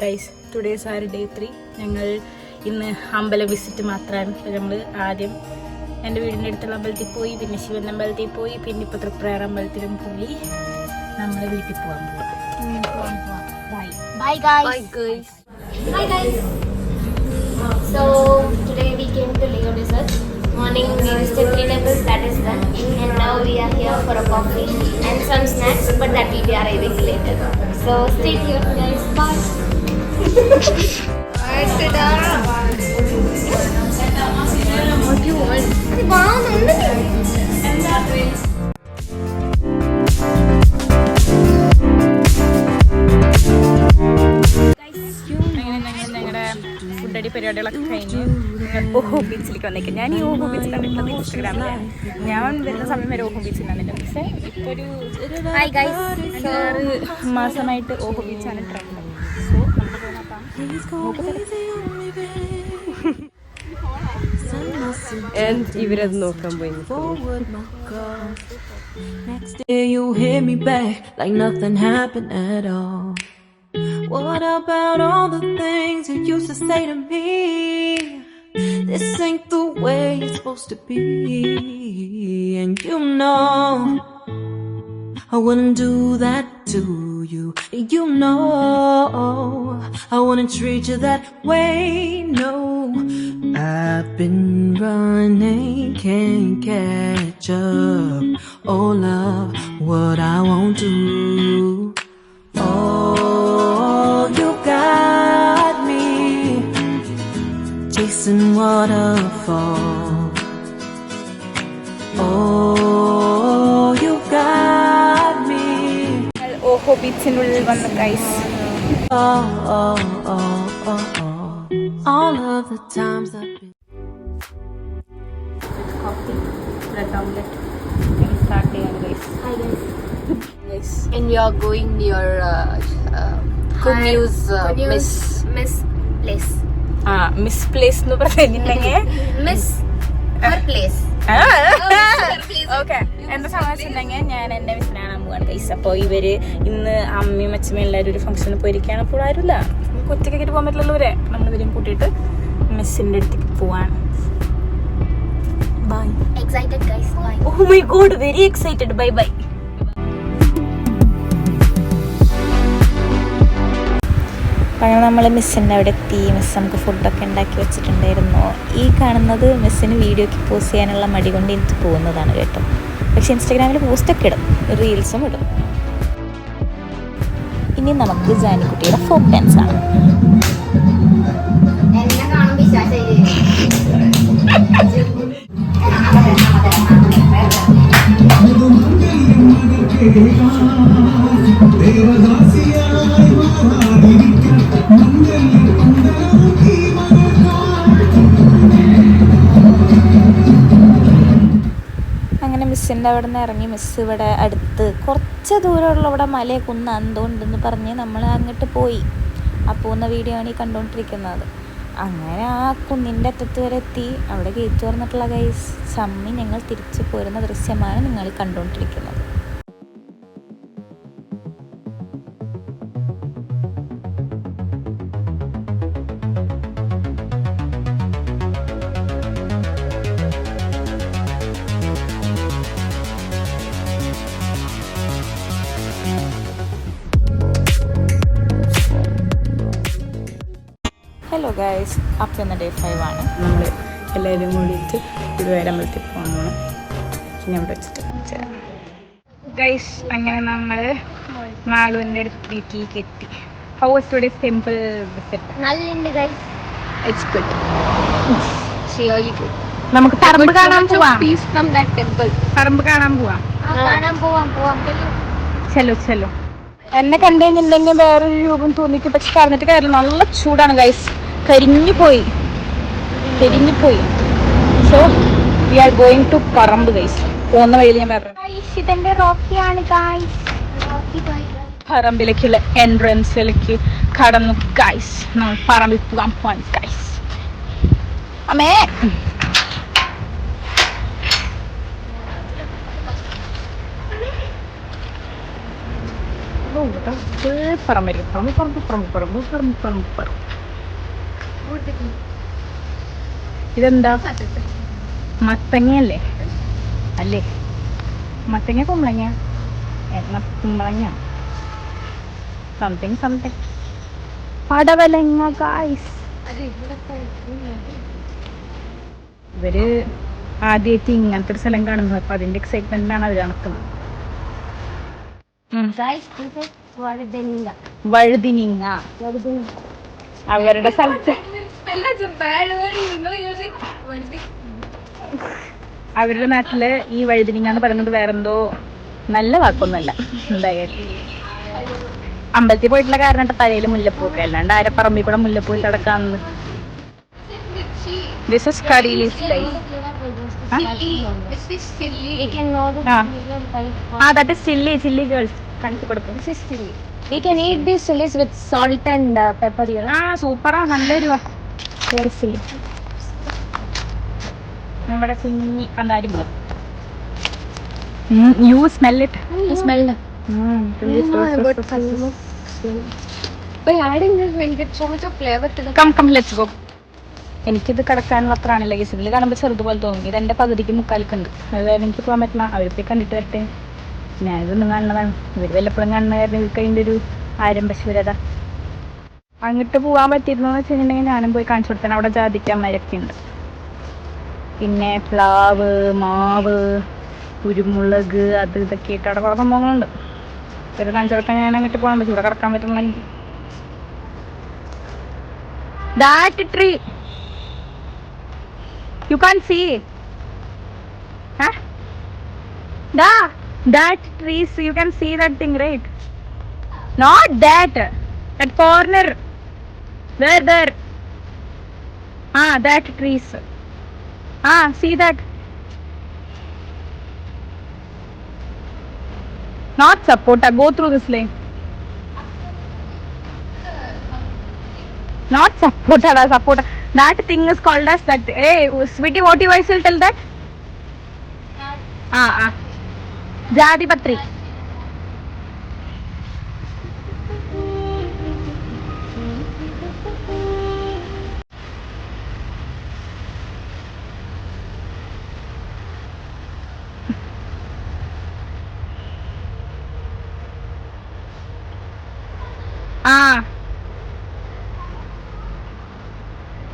Guys today's R day 3. ഞങ്ങൾ ഇന്ന് അമ്പലം വിസിറ്റ് മാത്രമാണ്. നമ്മൾ ആദ്യം എൻ്റെ വീടിൻ്റെ അടുത്തുള്ള അമ്പലത്തിൽ പോയി, പിന്നെ ശിവൻ അമ്പലത്തിൽ പോയി, പിന്നെ ഇപ്പോൾ തൃപ്രയാർ അമ്പലത്തിലും പോയി നമ്മൾ വീട്ടിൽ പോകാൻ പോവാം. Bye guys. Hi guys. So today we came to Leo Desserts. Morning we visited 3 temples, that is done. And now we are here for a coffee and some snacks, but that will be arriving later. So stay tuned guys. Bye. What do you want? ഞങ്ങളുടെ food അടി പരിപാടികളൊക്കെ കഴിഞ്ഞ് ഓഹോ ബീച്ചിലേക്ക് വന്നേക്കാം. ഞാൻ ഈ ഓഹോ ബീച്ചിൽ കണ്ടിട്ടുള്ളത് ഇൻസ്റ്റാഗ്രാമിൽ. ഞാൻ വരുന്ന സമയം വരെ ഓഹോ ബീച്ചിൽ വന്നിട്ടുണ്ട്. പക്ഷേ ഇപ്പോൾ ഒരു 6 മാസമായിട്ട് ഓഹോ ബീച്ചാണ് ട്രെൻഡ്. ഇവരത് നോക്കാൻ പോയി. Next day you hit me back like nothing happened at all. What about all the things you used to say to me? This ain't the way it's supposed to be. And you know I wouldn't do that to you. You know I wouldn't treat you that way. No, I've been running, can't catch up. Oh love, what I won't do. Oh, you got me chasing waterfall. Oh, you got me. ഓഹോ ബീച്ചിനുള്ളിൽ വന്ന guys. Oh, oh, oh, oh, oh. All of the times I've been. Coffee, bread omelette start ചെയ്യാൻ guys. Hi guys. And we are going near Kunyu's Miss Place. Miss place എന്ന് പറഞ്ഞിട്ടുണ്ടെങ്കിൽ Miss her place. Okay എന്താ സംബന്ധിച്ചിട്ടുണ്ടെങ്കിൽ ഞാൻ എൻ്റെ മിസ്സിനെ കാണാൻ പോവാണ് guys. അപ്പോൾ ഇവര് ഇന്ന് അമ്മയും അച്ഛനും എല്ലാവരും ഒരു ഫംഗ്ഷന് പോയിരിക്കുകയാണ്. അപ്പോൾ ആരുമില്ല, നമുക്ക് ഒറ്റയ്ക്ക് പോകാൻ പറ്റില്ലവരെ. നമ്മൾ ഇവരെയും കൂട്ടിയിട്ട് മിസ്സിൻ്റെ അടുത്തേക്ക് പോവാണ്. Bye. Excited guys. Bye. Oh my God, very excited. Bye bye. അങ്ങനെ നമ്മൾ മിസ്സിൻ്റെ അവിടെ എത്തി. മിസ് നമുക്ക് ഫുഡൊക്കെ ഉണ്ടാക്കി വെച്ചിട്ടുണ്ടായിരുന്നു. ഈ കാണുന്നത് മിസ്സിന് വീഡിയോയ്ക്ക് പോസ്റ്റ് ചെയ്യാനുള്ള മടി കൊണ്ട് എനിക്ക് പോകുന്നതാണ് കേട്ടോ. പക്ഷേ ഇൻസ്റ്റാഗ്രാമിൽ പോസ്റ്റൊക്കെ ഇടും, റീൽസും ഇടും. ഇനി നമുക്ക് ജാനിക്കുട്ടിയുടെ ഫോക്ക് ഡാൻസ് ആണ്. അങ്ങനെ മിസ്സിൻ്റെ അവിടെ നിന്ന് ഇറങ്ങി മിസ് ഇവിടെ അടുത്ത് കുറച്ച് ദൂരമുള്ള ഇവിടെ മലയെ കുന്ന് എന്തുകൊണ്ടെന്ന് പറഞ്ഞ് നമ്മൾ അങ്ങോട്ട് പോയി. ആ പോകുന്ന വീഡിയോ ആണ് ഈ കണ്ടുകൊണ്ടിരിക്കുന്നത്. അങ്ങനെ ആ കുന്നിൻ്റെ അറ്റത്ത് വരെ എത്തി. അവിടെ ഗേറ്റ് തുറന്നിട്ടുള്ള ഗൈസ് ചമ്മി ഞങ്ങൾ തിരിച്ചു പോരുന്ന ദൃശ്യമാണ് നിങ്ങൾ കണ്ടുകൊണ്ടിരിക്കുന്നത്. ഹലോ ഗൈസ്, അപ്പോൾ ഇന്ന് ഡേ 5 ആണ്. നമ്മൾ എല്ലാവരും കൂടിയിട്ട് ഗുരുവായൂർ അമ്പലത്തിൽ പോകാൻ പോകണം. പിന്നെ അവിടെ വെച്ചിട്ട് ഗൈസ് അങ്ങനെ നമ്മൾ മാളുവിൻ്റെ അടുത്ത് വീട്ടിലേക്ക് എത്തി. How was today's temple visit? നല്ലുണ്ട് guys. It's good. Really good. നമുക്ക് പറമ്പ് കാണാൻ പോവാം. Peace from that temple. പറമ്പ് കാണാൻ പോവാം. കാണാൻ പോവാം. ചെല്ലോ ചെല്ലോ. എന്നെ കണ്ടുകഴിഞ്ഞിട്ടുണ്ടെങ്കിൽ വേറൊരു രൂപം തോന്നിക്ക്. പക്ഷെ പറഞ്ഞിട്ട് കാര്യമില്ല, നല്ല ചൂടാണ് ഗൈസ്. കരിഞ്ഞു പോയി. So we are going to parambu guys. പോകുന്ന വഴിയിൽ ഞാൻ പറഞ്ഞു ഇതെന്റെ റോക്കിയാണ് ഗൈസ്. പറമ്പിലേക്കുള്ള എൻട്രൻസിലേക്ക് കടന്നു ഗൈസ്. നമ്മൾ പറമ്പിൽ പോകാൻ പോവാൻ ഗൈസ്. അമ്മേ ഇതെന്താ മത്തങ്ങയല്ലേ? അല്ലേ മത്തങ്ങ കുമ്പളങ്ങ കുമ്പളങ്ങ സംതിങ് പടവലങ്ങ ഗായ്സ്. ഇവര് ആദ്യമായിട്ട് ഇങ്ങനത്തെ ഒരു സ്ഥലം കാണുന്നത്. അപ്പൊ അതിന്റെ എക്സൈറ്റ്മെന്റിലാണ് അവർ നടക്കുന്നത്. വഴുതിനിങ്ങ അവരുടെ സ്ഥലത്ത് അവരുടെ നാട്ടില് ഈ വഴുതിനിങ്ങ എന്ന് പറയുന്നത് വേറെന്തോ നല്ല വാക്കൊന്നുമല്ല. എന്തായാലും അമ്പലത്തിൽ പോയിട്ടുള്ള കാരണം തലയിൽ മുല്ലപ്പൂക്കെ, അല്ലാണ്ട് ആരെ പറമ്പിൽ കൂടെ മുല്ലപ്പൂ കിടക്കാന്ന്. This is curry leaf rice. That is chilli girls. This is chilli. We can eat these chilies with salt and pepper. Super. നല്ലൊരു chilli. നമ്മുടെ കുഞ്ഞി പന്താരി. You smell it? I smell it. By adding this, we'll get so much of flavor to the. Come, let's go. എനിക്കിത് കിടക്കാനുള്ള അത്ര ആണല്ലോ. ഇതിൽ കാണുമ്പോൾ ചെറുതുപോലെ തോന്നി. ഇതെന്റെ പകുതിക്ക് മുക്കാൽക്കുണ്ട്. അതായത് എനിക്ക് പോകാൻ പറ്റില്ല. അവർക്ക് കണ്ടിട്ട് വരട്ടെ. ഞാനിതൊന്നും കാണുന്നതാണ്. ഇവർ വല്ലപ്പോഴും കാണുന്ന കാരണം ഇവർക്ക് അതിൻ്റെ ഒരു ആരംഭശൂരത. അങ്ങോട്ട് പോകാൻ പറ്റിയിരുന്നെന്ന് വെച്ചിട്ടുണ്ടെങ്കിൽ ഞാനും പോയി കാണിച്ചു കൊടുത്തേ. അവിടെ ജാതിക്കന്മാരൊക്കെ ഉണ്ട്. പിന്നെ പ്ലാവ്, മാവ്, കുരുമുളക്, അത് ഇതൊക്കെ ആയിട്ട് അവിടെ കുറെ സംഭവങ്ങളുണ്ട്. ഇവരെ കാണിച്ചു കൊടുക്കാൻ ഞാൻ അങ്ങോട്ട് പോകാൻ പറ്റും. ഇവിടെ കിടക്കാൻ പറ്റുള്ള എനിക്ക്. That tree. You can't see. Huh? That tree, so you can see that thing, right? Not that. That corner. There. That trees. See that. Not sapota. Go through this lane. Not sapota. That thing is called as that. Hey, sweetie, what you guys will tell that? Jadi patri.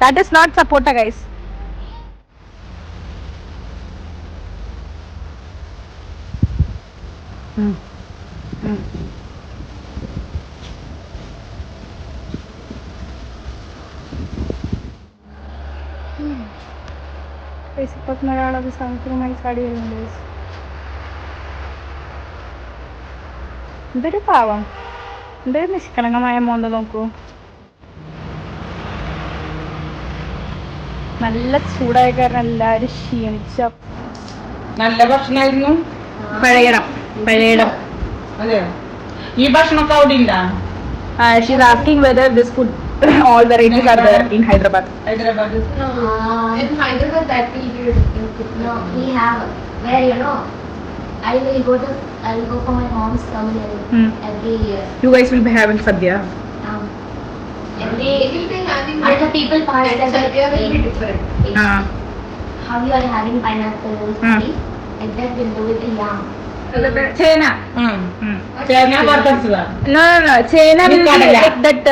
That is not sapota, guys. ഒരാളത് സാഹചര്യമായി ചാടി വരുന്നുണ്ട്. എന്തൊരു പാവം, എന്തൊരു നിഷ്കളങ്കമായ മോന്ത നോക്കൂ. നല്ല ചൂടായ കാരണം എല്ലാരും ക്ഷീണിച്ച. നല്ല ഭക്ഷണമായിരുന്നു. പഴയടം. അതെ, ഈ ഭക്ഷണമൊക്കെ അവിടെ ഉണ്ടാ? She's asking whether this food, all varieties are there in Hyderabad. In Hyderabad that will be. No, we have where I will go for my mom's family every year. You guys will be having sadhya. Other people pass that will be different. How you are having pineapple tea, like that we'll do with the yam. Chena. Chena വർത്തസ്വാ. No. Chena will be like that.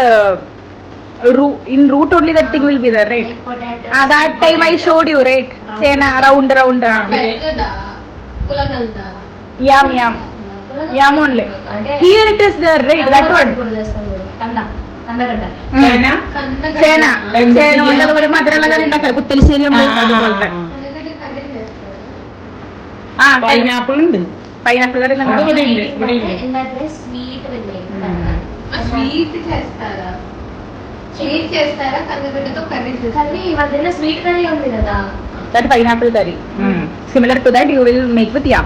In root only that thing will be there, right? That time I showed you, right? Chena round. Yam only. Here it is there, right? That one. Chena ഒരു മധുരമുള്ള കറി ഉണ്ടാക്കാം. കുത്തലിശ്ശേരി അതുപോലത്തെ. Pineapple ഉണ്ട്. Pineapple കറി sweet చేస్తారా కందిపప్పుతో curry ఇవన్నీ sweet curry ఉంది కదా. That pineapple curry. Similar to that you will make with yam.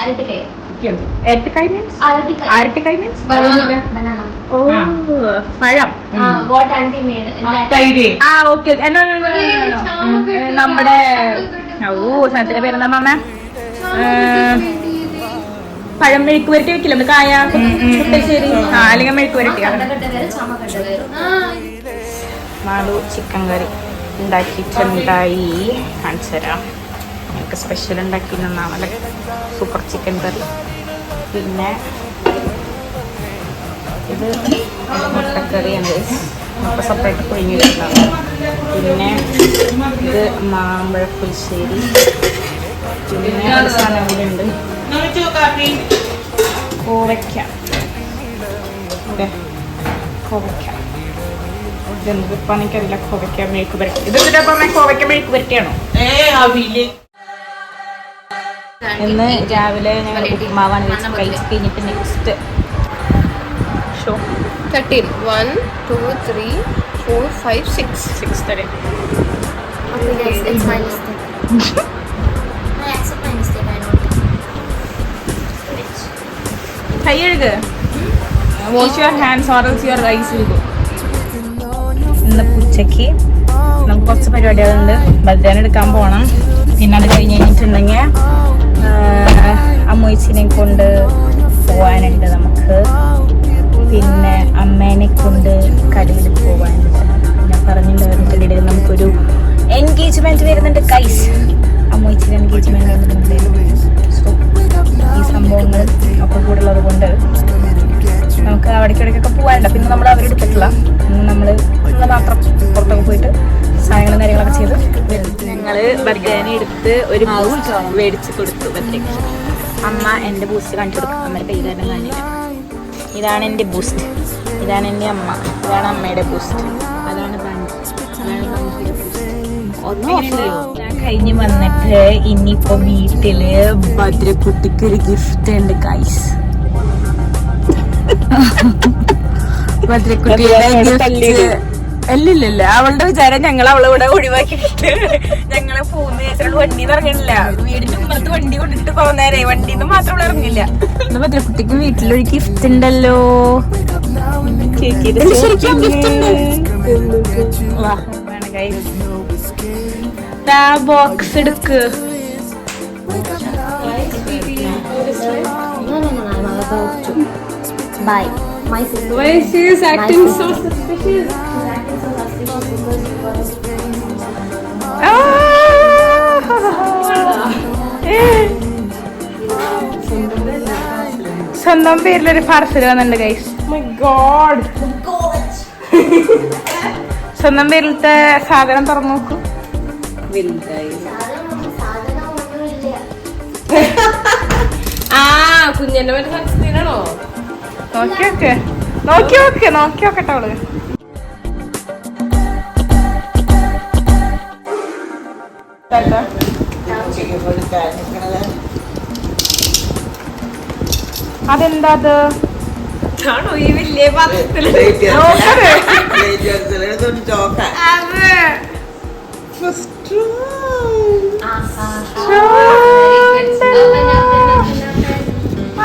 అరటికాయ. Artikai means? Artikai means? Banana. Oh, പഴം. What auntie made. Okay. No. നമ്മുടെ സനത്തിന്റെ പേരെന്താ മാമ? പഴം മെഴുക്ക് വരട്ടി വെക്കില്ല നമ്മള് കായ ശരി അല്ലെങ്കിൽ മെഴുക്ക് വരട്ടി നാലു ചിക്കൻ കറി ഉണ്ടാക്കിയിട്ടുണ്ടായി. കാണിച്ചു തരാം. ഞങ്ങൾക്ക് സ്പെഷ്യൽ ഉണ്ടാക്കി തന്നാണല്ലേ സൂപ്പർ ചിക്കൻ കറി. പിന്നെ ഇത് മുട്ടക്കറിയാണ്, മുട്ട സെപ്പറേറ്റ് പുഴുങ്ങിയിട്ടുണ്ടാവും. പിന്നെ ഇത് മാമ്പഴ പുളിശ്ശേരി. പിന്നെ ഒരു സാധനം കൂടി ഉണ്ട്, കോവയ്ക്ക. കോവയ്ക്ക ഇതെന്ത് ഇപ്പം എനിക്കറിയില്ല. കോവയ്ക്ക മെഴുക്ക് പുരട്ടി. ഇത് പറഞ്ഞ കോവയ്ക്ക മെഴുക്ക് പുരട്ടിയാണോ? ഇന്ന് രാവിലെ ഞങ്ങൾ ഉപ്പുമാവാണ് കഴിച്ച് കഴിഞ്ഞിട്ട് next show 13. 1, 2, 3, 4, 5, 6. 6:30. Okay guys, it's my mistake. I accept my mistake. I know. കൈ കഴുക്. Wash your hands or else your eyes will go. ഇന്ന് ഉച്ചയ്ക്ക് നമുക്ക് കുറച്ച് പരിപാടികളുണ്ട്. ബർത്ത്ഡേ എടുക്കാൻ പോകണം. പിന്നെ അത് കഴിഞ്ഞ് കഴിഞ്ഞിട്ടുണ്ടെങ്കിൽ അമ്മൂച്ചിനെ കൊണ്ട് പോകാനുണ്ട് നമുക്ക്. പിന്നെ അമ്മേനെ കൊണ്ട് കടയിൽ പോകാനുണ്ട്. ഞാൻ പറഞ്ഞിട്ടുണ്ടായിരുന്നില്ല നമുക്കൊരു എൻഗേജ്മെന്റ് വരുന്നുണ്ട് കൈസ്. അമ്മൂച്ചിന് എൻഗേജ്മെന്റ് വരുന്നുണ്ട്. സോ ഈ സംഭവങ്ങൾ ഒക്കെ കൂടെ ഉള്ളത് കൊണ്ട് നമുക്ക് അവിടേക്കിടയ്ക്കൊക്കെ പോകാനുണ്ട്. പിന്നെ നമ്മൾ അവരെടുത്തിട്ടില്ല, നമ്മൾ മാത്രം പുറത്തൊക്കെ പോയിട്ട് സാധനങ്ങളും കാര്യങ്ങളൊക്കെ ചെയ്ത് വരും. ഞങ്ങൾ ബർത്ത്ഡേനെ എടുത്ത് ഒരു ബൂസ്റ്റ് മേടിച്ച് കൊടുത്തു. ബർത്ത്ഡേക്ക് അമ്മ എൻ്റെ ബൂസ്റ്റ് കാണിച്ചു കൊടുക്കും. അമ്മയുടെ കൈകാരം കാണില്ല. ഇതാണ് എൻ്റെ ബൂസ്റ്റ്, ഇതാണ് എൻ്റെ അമ്മ, ഇതാണ് അമ്മയുടെ ബൂസ്റ്റ്, അതാണ് ഞാൻ കഴിഞ്ഞ് വന്നിട്ട് ഇനിയിപ്പോ വീട്ടില് ഭദ്രക്കുട്ടിക്ക് ഒരു ഗിഫ്റ്റ് ഉണ്ട് ഗൈസ്. ഭദ്രക്കുട്ടിയുടെ ഗിഫ്റ്റ് അല്ലല്ല, അവളുടെ വിചാരം ഞങ്ങൾ അവളെ ഇവിടെ ഒഴിവാക്കിയിട്ട് ഞങ്ങളെ പോകുന്ന ചേച്ചി വണ്ടി ഇറങ്ങണില്ല. വീടിന്റെ മുമ്പത്ത് വണ്ടി കൊണ്ടിട്ട് പോകുന്നേരെ വണ്ടിന്ന് മാത്രം അവൾ ഇറങ്ങില്ല. ഭദ്രക്കുട്ടിക്ക് വീട്ടിലൊരു ഗിഫ്റ്റ് ഉണ്ടല്ലോ. ശരിക്കും ഗിഫ്റ്റ് ഉണ്ട്. ബോക്സ് എടുക്ക്. Bye. My sister. Why she is acting so suspicious? സ്വന്തം പേരിലൊരു പാർസൽ വന്നിട്ടുണ്ട് ഗൈസ്. My God. സ്വന്തം പേരിലത്തെ സാധനം തുറന്നു നോക്കൂ. കുഞ്ഞന്റെ മറ്റേ സൺസ്ക്രീനാണോ? നോക്കിയോക്കട്ടെ അവള്. അതെന്താ അത്? ആണോ ഈ വലിയ പാത്രത്തില്?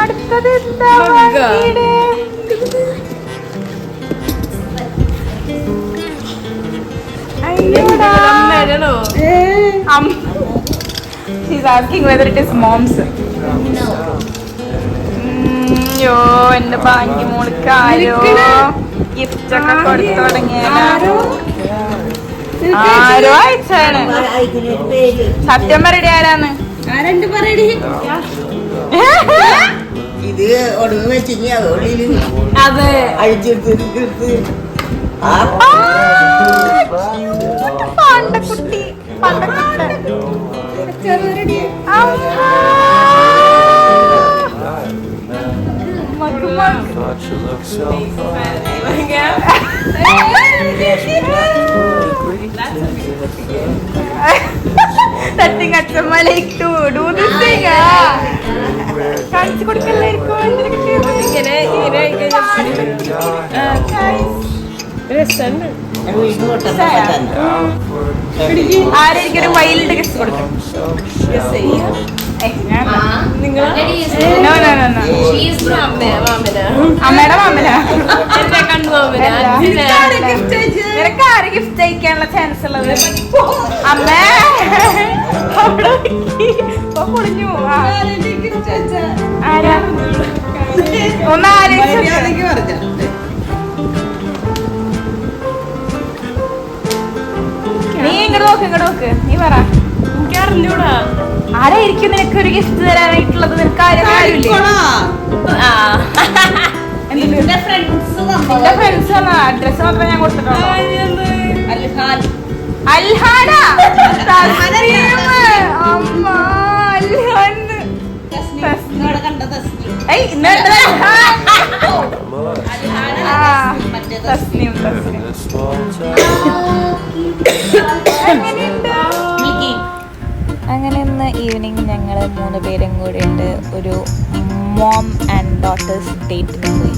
അടുത്തത് എന്താ? She's asking whether it is mom's. യോ എന്റെ ബാങ്കി മോൾക്ക് ആരോ ഗിഫ്റ്റ് ഒക്കെ കൊടുത്തു തുടങ്ങിയാലോ. ആരോ അയച്ചാണ്. സത്യം പറയടി ആരാന്ന്? ഇത് ഒടുങ്ങി വെച്ചിങ്ങി അതെ അഴിച്ചെടുത്ത് പണ്ടക്കുട്ടി പണ്ടക്കുട്ടി. Nothing at the Malik to do this thing. കാണിച്ചു കൊടുക്കല്ലായിരിക്കും. ആരെനിക്കൊരു വൈൽഡ് ഗസ്റ്റ് കൊടുക്കും. അമ്മയുടെ മാമന നിനക്ക് ആര് ഗിഫ്റ്റ് അയക്കാനുള്ള ചാൻസ് ഉള്ളത്? അമ്മ പൊളിഞ്ഞു. ആരാ ഒന്ന് ആലോചിച്ച് നീ ഇങ്ങോട്ട് നോക്ക് നീ പറ. എനിക്ക് അറിഞ്ഞൂടാ ആരായിരിക്കും നിനക്ക് ഒരു ഗിഫ്റ്റ് തരാനായിട്ടുള്ളത്. നിനക്ക് ആരുമില്ലേ? എന്റെ ഫ്രണ്ട്സ് അഡ്രസ് മാത്രമേ ഞാൻ കൊടുത്തിട്ടുള്ളൂ. അൽഹാന അമ്മ അൽഹാൻ അങ്ങനെ ഇന്ന് ഈവനിങ് ഞങ്ങൾ 3 പേരും കൂടിയിട്ട് ഒരു മോം ആൻഡ് ഡോട്ടേഴ്സ് ഡേറ്റിന് പോയി.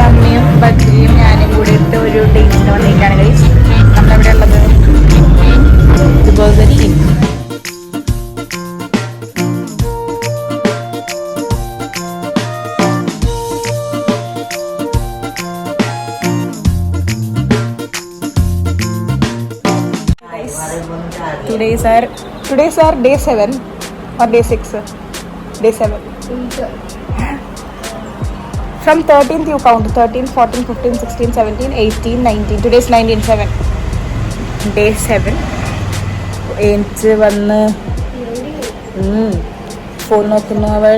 അമ്മയും ബദ്രിയും ഞാനും കൂടിയിട്ട് ഒരു ഡേറ്റിന് വന്നിരിക്കുകയാണ് ഗൈസ്. നമ്മളെവിടെ ഉള്ളത് Today's our day 7 or day 6? Day 7. From 13th you count. 13, 14, 15, 16, 17, 18, 19. Today's 19, 7. Day 7. എനിക്ക് വന്ന് ഫോൺ നോക്കുന്നു അവൾ.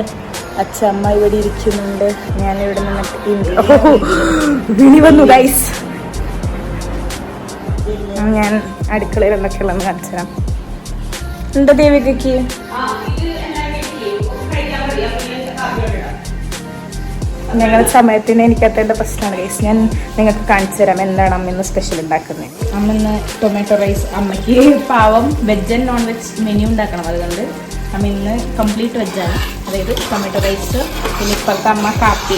അച്ഛമ്മ ഇവിടെ ഇരിക്കുന്നുണ്ട്. ഞാനിവിടെ നിന്നിട്ട് വിളി വന്നു ഗൈസ്. ഞാൻ അടുക്കളയിൽ എന്തൊക്കെയുള്ളതെന്ന് കാണിച്ചു തരാം. എന്താ ദേവികയ്ക്ക് ഞങ്ങളുടെ സമയത്തിന് എനിക്കത്തേണ്ട പ്രശ്നമാണ് ഗൈസ്. ഞാൻ നിങ്ങൾക്ക് കാണിച്ചു തരാം എന്താണ് അമ്മ ഇന്ന് സ്പെഷ്യൽ ഉണ്ടാക്കുന്നത്. അമ്മ ഇന്ന് ടൊമാറ്റോ റൈസ്. അമ്മയ്ക്ക് പാവം veg and non veg menu ഉണ്ടാക്കണം. അതുകൊണ്ട് അമ്മ ഇന്ന് കംപ്ലീറ്റ് വെജാണ്. അതായത് ടൊമാറ്റോ റൈസ്. പിന്നെ ഇപ്പോഴത്തെ അമ്മ കാപ്പി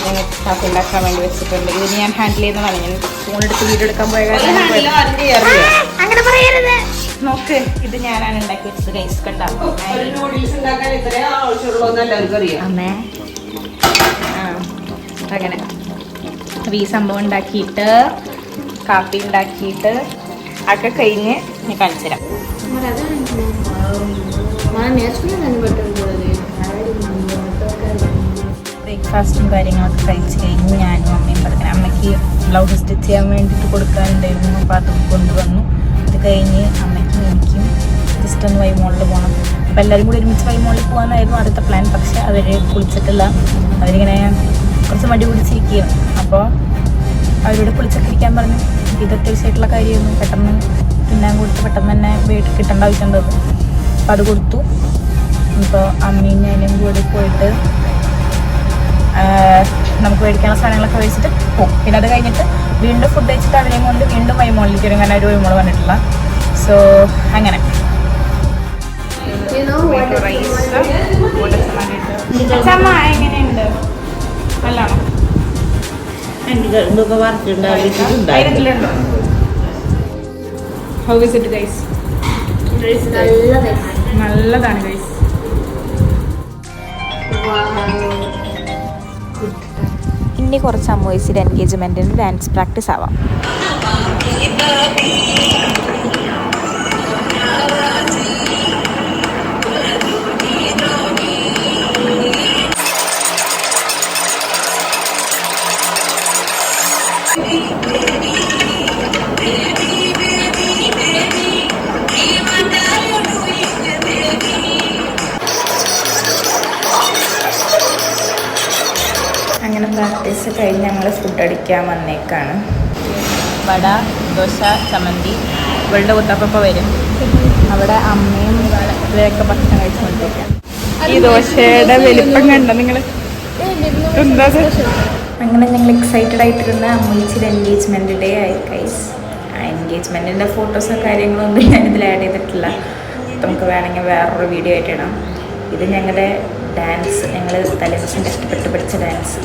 ഉണ്ടാക്കാൻ വേണ്ടി വെച്ചിട്ടുണ്ട്. ഇത് ഞാൻ ഹാൻഡിൽ ചെയ്യുന്നതാണ്. ഞാൻ ഫോണെടുത്ത് വീഡിയോ എടുക്കാൻ പോയ കാര്യം അങ്ങനെ പറയരുത്. നോക്ക്, ഇത് ഞാനാണ് ഉണ്ടാക്കി വെച്ചത് ഗൈസ്. കണ്ടോ അമ്മേ? അങ്ങനെ അപ്പോൾ ഈ സംഭവം ഉണ്ടാക്കിയിട്ട് കാപ്പി ഉണ്ടാക്കിയിട്ട് ഒക്കെ കഴിഞ്ഞ് ഞാൻ കാണിച്ചു തരാം. ബ്രേക്ക്ഫാസ്റ്റും കാര്യങ്ങളൊക്കെ കഴിച്ച് കഴിഞ്ഞ് ഞാനും അമ്മയും പറഞ്ഞ അമ്മയ്ക്ക് ബ്ലൗസ് സ്റ്റിച്ച് ചെയ്യാൻ വേണ്ടിയിട്ട് കൊടുക്കാനുണ്ടായിരുന്നു. അപ്പോൾ അത് കൊണ്ടുവന്നു. അത് കഴിഞ്ഞ് അമ്മയ്ക്കും എനിക്കും ജസ്റ്റ് ഒന്ന് വൈമോളിൽ പോകണം. അപ്പോൾ എല്ലാവരും കൂടി ഒരുമിച്ച് വൈമോളിൽ പോകാനായിരുന്നു അടുത്ത പ്ലാൻ. പക്ഷേ അവർ കുളിച്ചിട്ടില്ല. അവരിങ്ങനെ കുറച്ച് മടി പിടിച്ചിരിക്കുകയാണ്. അപ്പോൾ അവരോട് കുളിച്ചൊക്കെ ഇരിക്കാൻ പറഞ്ഞു. ഇത് അത്യാവശ്യമായിട്ടുള്ള കാര്യമായിരുന്നു. പെട്ടെന്ന് തിന്നാൻ കൊടുത്ത് പെട്ടെന്ന് തന്നെ വീട്ടിൽ കിട്ടേണ്ട ആവശ്യമുണ്ട്. അപ്പോൾ അത് കൊടുത്തു. ഇപ്പോൾ അമ്മയും ഞാനും കൂടി പോയിട്ട് നമുക്ക് മേടിക്കാനുള്ള സാധനങ്ങളൊക്കെ വെച്ചിട്ട് പോകും. പിന്നെ അത് കഴിഞ്ഞിട്ട് വീണ്ടും ഫുഡ് കഴിച്ചിട്ട് അവരെയും കൊണ്ട് വീണ്ടും വൈമോളിലേക്ക് വരും. അങ്ങനെ ഒരു വൈമോള് വന്നിട്ടില്ല. സോ അങ്ങനെ എങ്ങനെയുണ്ട്? നല്ലാണോ? How is it guys? നല്ലതാണ് ഗൈസ്. ഇനി കുറച്ച് അമ്മോയ്സിൻ്റെ എൻഗേജ്മെൻറ്റിന് ഡാൻസ് പ്രാക്ടീസ് ആവാം. അങ്ങനെ പ്രാക്ടീസ് കഴിഞ്ഞ് ഞങ്ങൾ ഫുഡ് അടിക്കാൻ വന്നേക്കാണ്. വട, ദോശ, ചമ്മന്തി. ഇവളുടെ കുത്തപ്പ വരും. അവിടെ അമ്മയും ഇവരൊക്കെ ഭക്ഷണം കഴിച്ചുകൊണ്ടിരിക്കാം. ഈ ദോശയുടെ വലിപ്പം കണ്ടോ നിങ്ങൾ? എന്താ? അങ്ങനെ ഞങ്ങൾ എക്സൈറ്റഡ് ആയിട്ടിരുന്ന അമ്മച്ചിയുടെ എൻഗേജ്മെൻറ്റ് ഡേ ആയി ഗൈസ്. ആ എൻഗേജ്മെൻറ്റിൻ്റെ ഫോട്ടോസോ കാര്യങ്ങളൊന്നും ഞാനിതിൽ ആഡ് ചെയ്തിട്ടില്ല. നമുക്ക് വേണമെങ്കിൽ വേറൊരു വീഡിയോ ആയിട്ട് ഇടാം. ഇത് ഞങ്ങളുടെ ഡാൻസ്. ഞങ്ങൾ തലേദിവസം കഷ്ടപ്പെട്ട് പഠിച്ച ഡാൻസ്.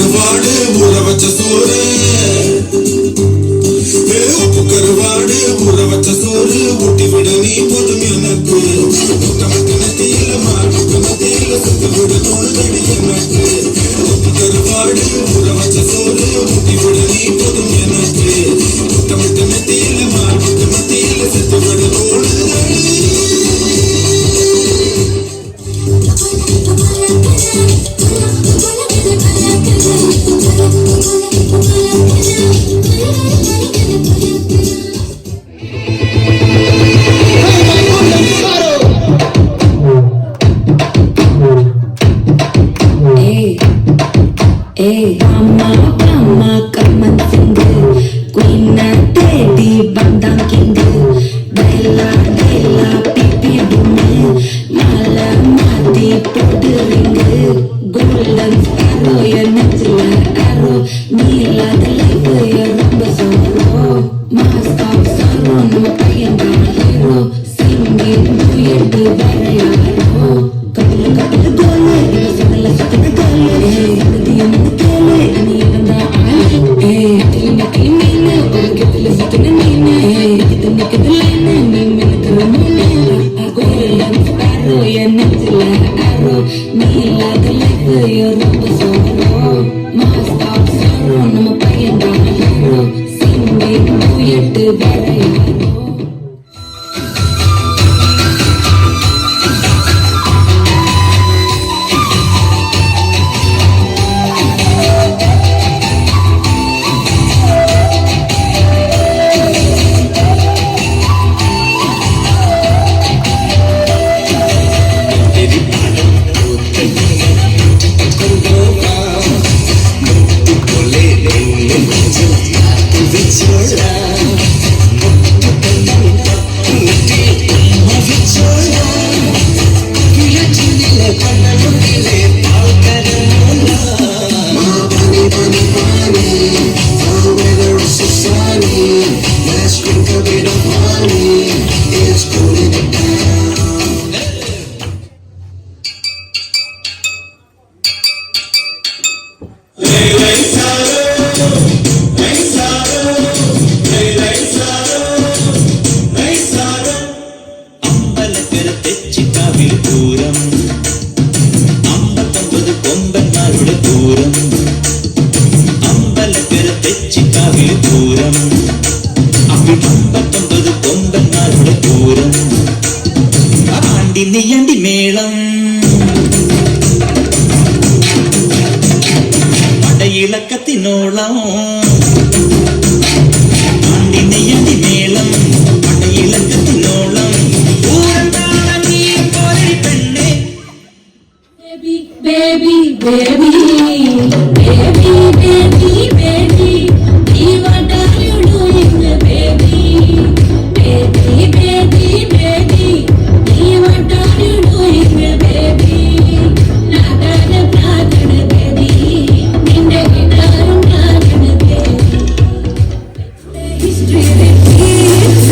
கருவாடு ஊற வச்ச சோறு உப்பு கருவாடு ஊற வச்ச சோறு ஊட்டி விட நீ போதும் எனக்கு முட்டமட்டு நெத்தியில மாட்டு மத்தியில சுத்து விட தோணுதடி எனக்கு உப்பு கருவாடு ஊற வச்ச சோறு ஊட்டி விட நீ போதும் எனக்கு முட்டமட்டு நெத்தியில மாட்டு மத்தியில சுத்து விட தோணுதடி. Hey, mama, come and sing. Queen and Teddy, Bandang King. Della, pipi dume. Mala, mati, pudding. Golden sparrow, your natural arrow. Mila, the life, your rumba sorrow. Mask of sorrow, no payan hero. Singing, duet, barayaro. Couple, gole, sudala, gole. ആണ്ടിനിയണ്ടി മേളം പടയിളക്കത്തിനോളം ആണ്ടിനിയണ്ടി മേളം പടയിളക്കത്തിനോളം പൂരന്താളം നീ പോരടി പെണ്ണെ. Baby, baby, baby, baby, baby, baby, what are you doing, baby? Baby, baby, baby, what are you doing, baby? Nagana, baby, ninda gitarum nagana, baby. History repeats.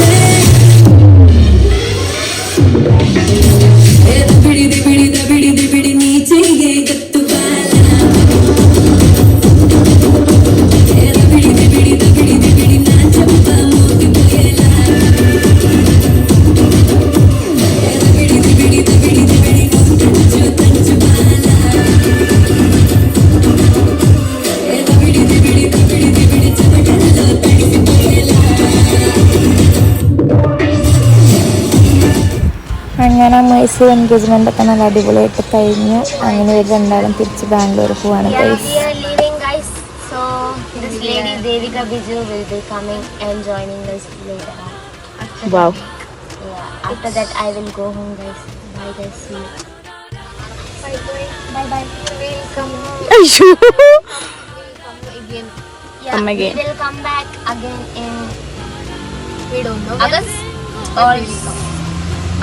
The bidi, niche ye gattu bala. The bidi, na chappa moti boyela. The bidi, tanchu bala. The bidi, chapadallo tadisi boyela. അങ്ങനെ Mysore engagement ഒക്കെ നല്ല അടിപൊളിയായിട്ട് കഴിഞ്ഞു. അങ്ങനെ ഇവർ രണ്ടാളും തിരിച്ച് ബാംഗ്ലൂർ പോവാണ് Yeah, guys. we are leaving, guys. So this lady Devika Biju will be coming and joining us later on. Wow. Yeah. After that, I will go home, guys. Bye, guys. See you. Bye. We'll come home. അയ്യോ. Come again. Yeah, Come again. we will come back again in. We don't know. August or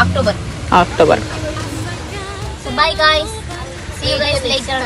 October. October. So bye, guys. See you guys later.